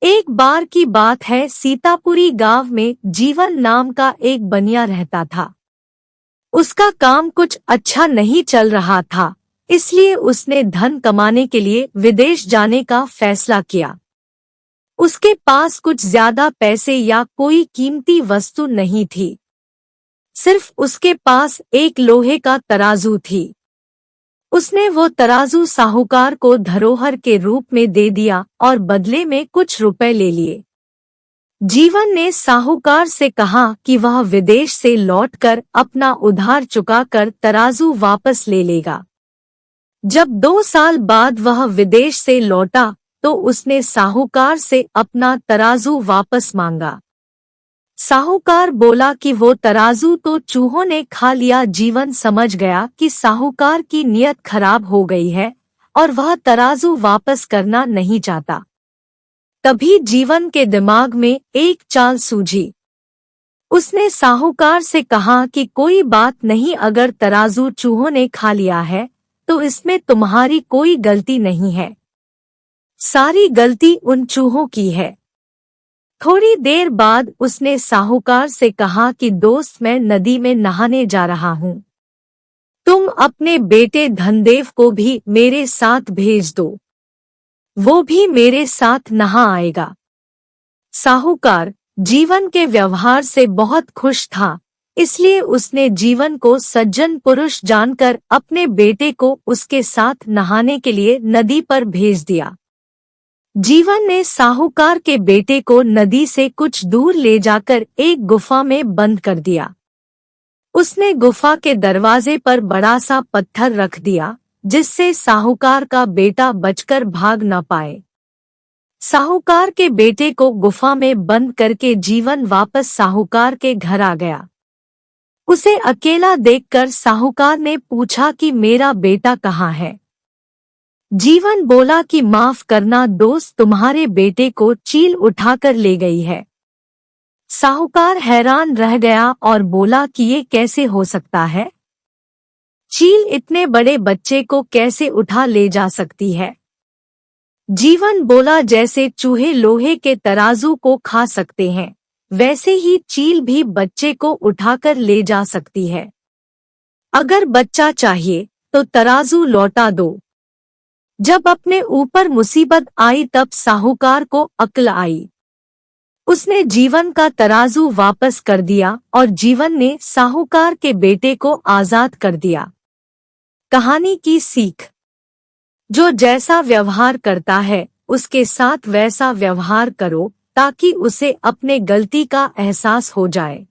एक बार की बात है, सीतापुरी गांव में जीवन नाम का एक बनिया रहता था। उसका काम कुछ अच्छा नहीं चल रहा था, इसलिए उसने धन कमाने के लिए विदेश जाने का फैसला किया। उसके पास कुछ ज्यादा पैसे या कोई कीमती वस्तु नहीं थी। सिर्फ उसके पास एक लोहे का तराजू थी। उसने वो तराजू साहूकार को धरोहर के रूप में दे दिया और बदले में कुछ रुपए ले लिए। जीवन ने साहूकार से कहा कि वह विदेश से लौटकर अपना उधार चुकाकर तराजू वापस ले लेगा। जब 2 साल बाद वह विदेश से लौटा तो उसने साहूकार से अपना तराजू वापस मांगा। साहूकार बोला कि वो तराजू तो चूहों ने खा लिया। जीवन समझ गया कि साहूकार की नीयत खराब हो गई है और वह तराजू वापस करना नहीं चाहता। तभी जीवन के दिमाग में एक चाल सूझी। उसने साहूकार से कहा कि कोई बात नहीं, अगर तराजू चूहों ने खा लिया है तो इसमें तुम्हारी कोई गलती नहीं है, सारी गलती उन चूहों की है। थोड़ी देर बाद उसने साहूकार से कहा कि दोस्त, मैं नदी में नहाने जा रहा हूँ, तुम अपने बेटे धनदेव को भी मेरे साथ भेज दो, वो भी मेरे साथ नहा आएगा। साहूकार जीवन के व्यवहार से बहुत खुश था, इसलिए उसने जीवन को सज्जन पुरुष जानकर अपने बेटे को उसके साथ नहाने के लिए नदी पर भेज दिया। जीवन ने साहूकार के बेटे को नदी से कुछ दूर ले जाकर एक गुफा में बंद कर दिया। उसने गुफा के दरवाजे पर बड़ा सा पत्थर रख दिया, जिससे साहूकार का बेटा बचकर भाग न पाए। साहूकार के बेटे को गुफा में बंद करके जीवन वापस साहूकार के घर आ गया। उसे अकेला देखकर साहूकार ने पूछा कि मेरा बेटा कहाँ है। जीवन बोला कि माफ करना दोस्त, तुम्हारे बेटे को चील उठाकर ले गई है। साहूकार हैरान रह गया और बोला कि ये कैसे हो सकता है, चील इतने बड़े बच्चे को कैसे उठा ले जा सकती है। जीवन बोला, जैसे चूहे लोहे के तराजू को खा सकते हैं, वैसे ही चील भी बच्चे को उठाकर ले जा सकती है। अगर बच्चा चाहिए तो तराजू लौटा दो। जब अपने ऊपर मुसीबत आई तब साहूकार को अक्ल आई। उसने जीवन का तराजू वापस कर दिया और जीवन ने साहूकार के बेटे को आजाद कर दिया। कहानी की सीख, जो जैसा व्यवहार करता है उसके साथ वैसा व्यवहार करो, ताकि उसे अपने गलती का एहसास हो जाए।